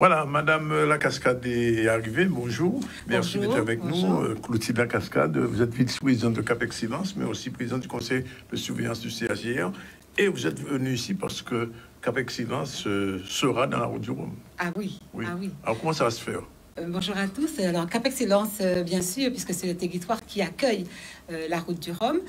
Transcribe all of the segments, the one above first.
Voilà, Madame La Cascade est arrivée. Bonjour. Merci d'être avec nous. Clotilde La Cascade, vous êtes vice-présidente de Cap Excellence, mais aussi présidente du conseil de surveillance du CAGR. Et vous êtes venue ici parce que Cap Excellence sera dans la route du Rhum. Ah oui, oui. Ah oui. Alors, comment ça va se faire? Bonjour à tous. Alors, Cap Excellence, bien sûr, puisque c'est le territoire qui accueille la route du Rhum.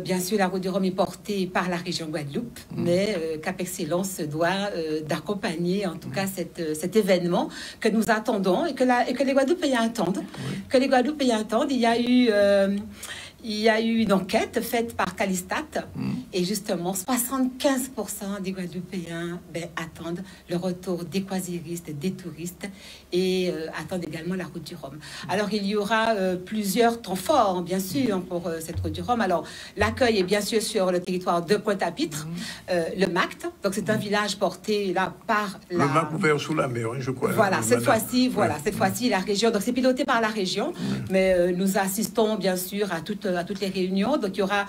Bien sûr, la route du Rhum est portée par la région Guadeloupe, mais Cap Excellence se doit d'accompagner, en tout cas, cet événement que nous attendons et que les Guadeloupéens attendent. Que les Guadeloupéens attendent. Il y a eu une enquête faite par Calistat et justement 75% des Guadeloupéens attendent le retour des croisiéristes, des touristes et attendent également la route du Rhum. Alors il y aura plusieurs temps forts bien sûr pour cette route du Rhum. Alors l'accueil est bien sûr sur le territoire de Pointe-à-Pitre, le MACT, donc c'est un village porté là par la... Le MACT ouvert sous la mer, je crois. Voilà, cette fois-ci la région, donc c'est piloté par la région, mais nous assistons bien sûr à toutes les réunions. Donc il y aura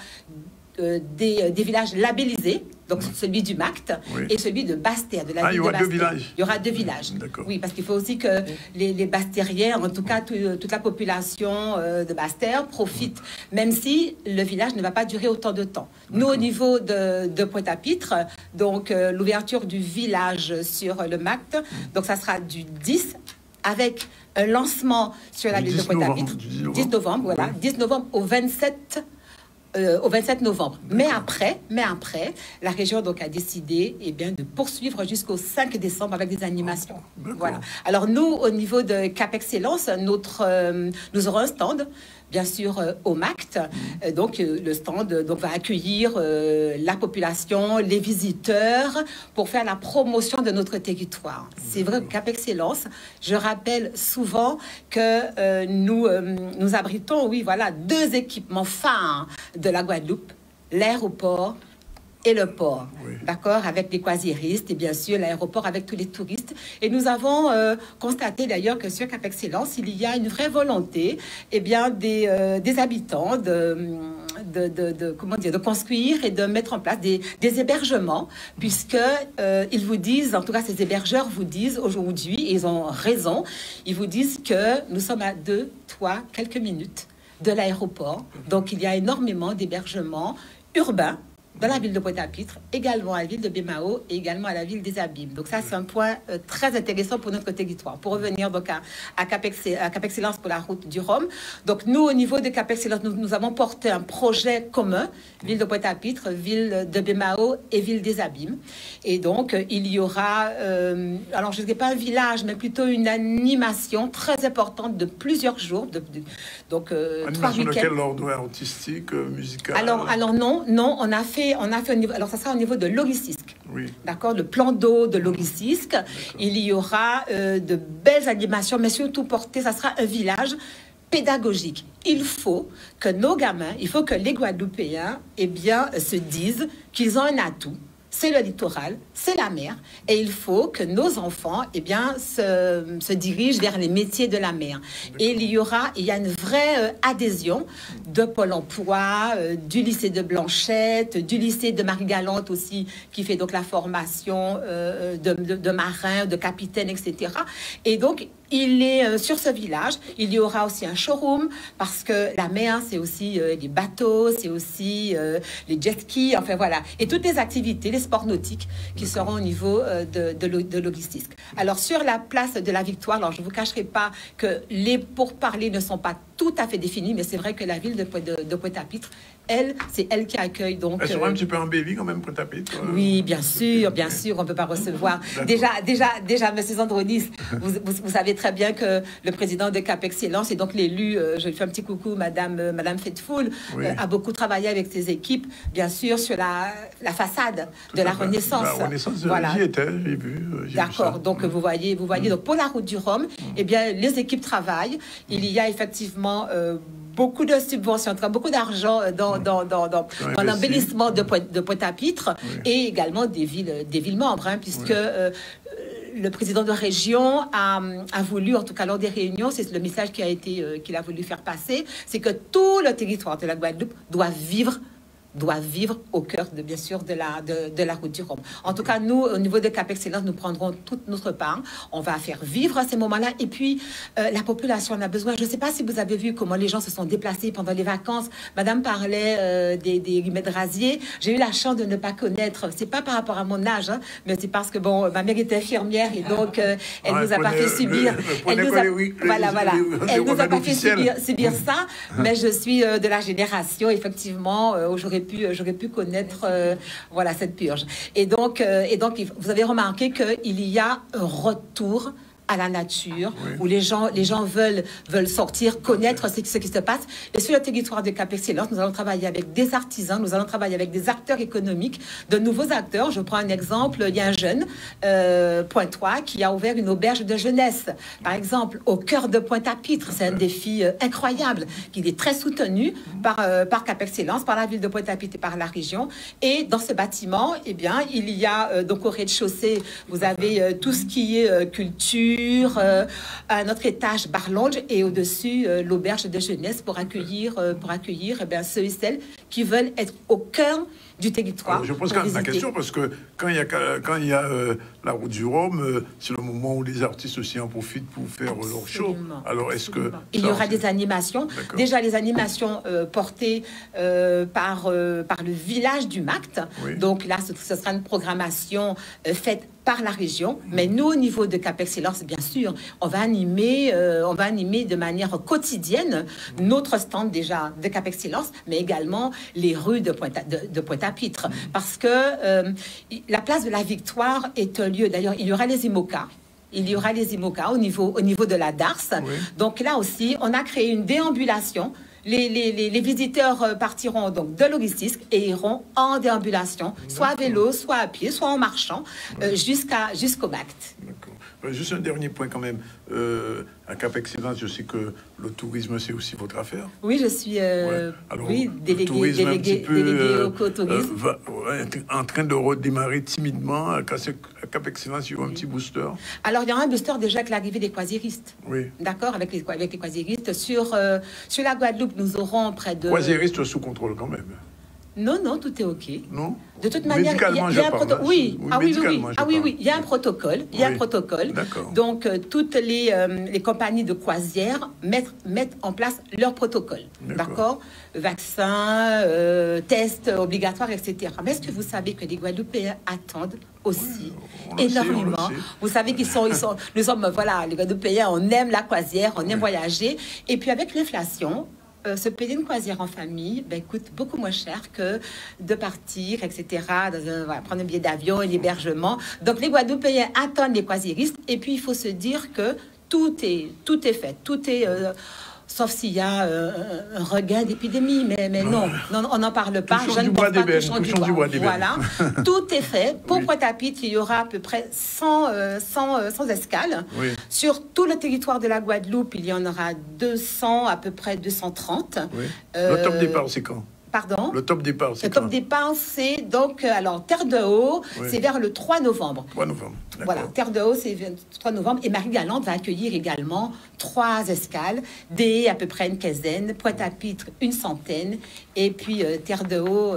des villages labellisés, donc celui du MACT et celui de Basse-Terre, de la ville de Basse-Terre. Il y aura deux villages. Oui, parce qu'il faut aussi que les Basse-Terriens, en tout cas toute la population de Basse-Terre profite, même si le village ne va pas durer autant de temps. Nous, au niveau de Pointe-à-Pitre, donc l'ouverture du village sur le MACT, donc ça sera du 10 avec un lancement sur la ville de Pointe-à-Pitre, 10 novembre, voilà, 10 novembre au 27 novembre. Mais après, la région donc a décidé de poursuivre jusqu'au 5 décembre avec des animations. Voilà. Alors nous, au niveau de Cap Excellence, nous aurons un stand, bien sûr, au MACT. Donc le stand va accueillir la population, les visiteurs, pour faire la promotion de notre territoire. C'est vrai que Cap Excellence, je rappelle souvent que nous abritons, deux équipements phares de la Guadeloupe, l'aéroport et le port, d'accord, avec les croisiéristes et bien sûr l'aéroport avec tous les touristes. Et nous avons constaté d'ailleurs que sur Cap Excellence, il y a une vraie volonté des habitants de construire et de mettre en place des hébergements, puisque ils vous disent, en tout cas ces hébergeurs vous disent aujourd'hui, et ils ont raison, ils vous disent que nous sommes à 2, 3, quelques minutes de l'aéroport. Donc il y a énormément d'hébergements urbains dans la ville de Pointe-à-Pitre, également à la ville de Bémao et également à la ville des Abîmes. Donc ça, c'est un point très intéressant pour notre territoire. Pour revenir donc à Cap Excellence pour la route du Rhum. Donc nous, au niveau de Cap Excellence, nous avons porté un projet commun, ville de Pointe-à-Pitre, ville de Bémao et ville des Abîmes. Et donc, il y aura, alors je ne dirais pas un village, mais plutôt une animation très importante de plusieurs jours. Donc, 3 week-ends. De quel ordre? Artistique, musical? Alors non, on a fait un niveau, alors ça sera au niveau de Logistique. D'accord, le plan d'eau de Logistique. Il y aura de belles animations, mais surtout porté, ça sera un village pédagogique. Il faut que nos gamins, il faut que les Guadeloupéens se disent qu'ils ont un atout. C'est le littoral, c'est la mer, et il faut que nos enfants se dirigent vers les métiers de la mer. Et il y a une vraie adhésion de Pôle emploi, du lycée de Blanchette, du lycée de Marie-Galante aussi, qui fait donc la formation de marins, de capitaines, etc. Et donc, sur ce village, il y aura aussi un showroom, parce que la mer, c'est aussi les bateaux, c'est aussi les jet skis, enfin voilà. Et toutes les activités, les sports nautiques qui seront au niveau de Logistique. Alors, sur la place de la Victoire, alors je ne vous cacherai pas que les pourparlers ne sont pas tout à fait définis, mais c'est vrai que la ville de Pointe-à-Pitre, c'est elle qui accueille donc... Elle sera un petit peu embellie quand même, Pointe-à-Pitre. Oui, bien sûr, on ne peut pas recevoir. Déjà, Monsieur Zandronis, vous savez très bien que le président de Cap Excellence et donc l'élu, je lui fais un petit coucou, Madame Fetfoul, a beaucoup travaillé avec ses équipes, bien sûr, sur la façade de la Renaissance. La Renaissance, j'y étais, j'ai vu. D'accord, donc vous voyez, donc pour la route du Rhum, les équipes travaillent. Il y a effectivement beaucoup de subventions, beaucoup d'argent dans l'embellissement de Pointe-à-Pitre et également des villes membres, puisque le président de région a voulu, en tout cas lors des réunions, c'est le message qu'il a voulu faire passer, c'est que tout le territoire de la Guadeloupe doit vivre doivent vivre au cœur, bien sûr, de la route du Rhum. En tout cas, nous, au niveau de Cap Excellence, nous prendrons toute notre part. On va faire vivre ces moments-là. Et puis, la population en a besoin. Je ne sais pas si vous avez vu comment les gens se sont déplacés pendant les vacances. Madame parlait des remèdes rasiers. J'ai eu la chance de ne pas connaître. C'est pas par rapport à mon âge, hein, mais c'est parce que, bon, ma mère était infirmière et donc, elle nous a pas fait subir. Elle nous a pas fait subir ça, mais je suis de la génération, effectivement, où j'aurais pu connaître voilà, cette purge. Et donc, vous avez remarqué qu'il y a un retour à la nature, où les gens veulent sortir, connaître ce qui se passe. Et sur le territoire de Cap Excellence, nous allons travailler avec des artisans, nous allons travailler avec des acteurs économiques, de nouveaux acteurs. Je prends un exemple, il y a un jeune pointois qui a ouvert une auberge de jeunesse, par exemple, au cœur de Pointe-à-Pitre. C'est un défi incroyable, qui est très soutenu par Cap Excellence, par la ville de Pointe-à-Pitre et par la région. Et dans ce bâtiment, eh bien, il y a donc au rez-de-chaussée, vous avez tout ce qui est culture, à notre étage bar lounge et au-dessus l'auberge de jeunesse pour accueillir eh bien, ceux et celles qui veulent être au cœur du territoire. Alors, je pose quand même la question parce que quand il y a la route du Rhum, c'est le moment où les artistes aussi en profitent pour faire leur show. Alors est-ce que il y aura des animations? Déjà les animations portées par le village du Macte. Oui. Donc là, ce sera une programmation faite par la région, mais nous, au niveau de Cap Excellence, bien sûr, on va animer de manière quotidienne notre stand déjà de Cap Excellence, mais également les rues de Pointe-à-Pitre, parce que la place de la Victoire est un lieu. D'ailleurs, il y aura les IMOCA. Il y aura les IMOCA au niveau de la DARS. Oui. Donc là aussi, on a créé une déambulation. Les visiteurs partiront donc de l'Augustice et iront en déambulation, soit à vélo, soit à pied, soit en marchant, jusqu'au Macte. Juste un dernier point quand même. À Cap Excellence, je sais que le tourisme, c'est aussi votre affaire. Oui, je suis déléguée au co-tourisme. En train de redémarrer timidement. À Cap Excellence, il y aura un petit booster. Alors, il y aura un booster déjà avec l'arrivée des croisiéristes. Oui. D'accord, avec les croisiéristes. Sur la Guadeloupe, nous aurons près de... Croisiéristes sous contrôle quand même. Non, tout est OK. Non. De toute manière, il y a un protocole. Oui, il y a un protocole. Il y a un protocole. Donc, toutes les compagnies de croisière mettent en place leur protocole. D'accord. Vaccins, tests obligatoires, etc. Mais est-ce que vous savez que les Guadeloupéens attendent aussi énormément? Vous savez nous sommes, voilà, les Guadeloupéens, on aime la croisière, on aime voyager. Et puis, avec l'inflation, se payer une croisière en famille coûte beaucoup moins cher que de partir, etc., prendre un billet d'avion et l'hébergement. Donc, les Guadeloupéens attendent les croisiéristes. Et puis, il faut se dire que tout est fait. Tout est... sauf s'il y a un regain d'épidémie, mais non, on n'en parle pas. Je ne pense pas que touchons du bois. Voilà, tout est fait. Pour Pointe-à-Pitre, il y aura à peu près 100 escales. Oui. Sur tout le territoire de la Guadeloupe, il y en aura 200, à peu près 230. Oui. Le top départ, c'est quand? Pardon? Le top départ, c'est quand? Le top départ, c'est donc, alors, Terre de Haut, c'est vers le 3 novembre. 3 novembre, voilà, Terre de Haut, c'est le 3 novembre. Et Marie-Galante va accueillir également 3 escales, à peu près une quinzaine, Pointe-à-Pitre, une centaine, et puis Terre de Haut,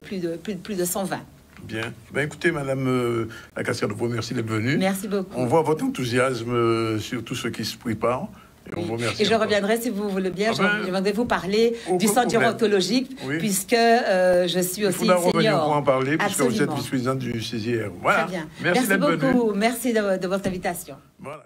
plus de 120. Bien. Écoutez, Madame la Cascade, je vous remercie d'être venue. Merci beaucoup. On voit votre enthousiasme sur tout ce qui se prépare. Et je reviendrai, si vous voulez bien, je viendrai vous parler du centre gérontologique, puisque je suis aussi une senior. Pour en parler, puisque vous êtes vice-présidente du CGR. Voilà. Très bien. Merci beaucoup. Merci de votre invitation. Voilà.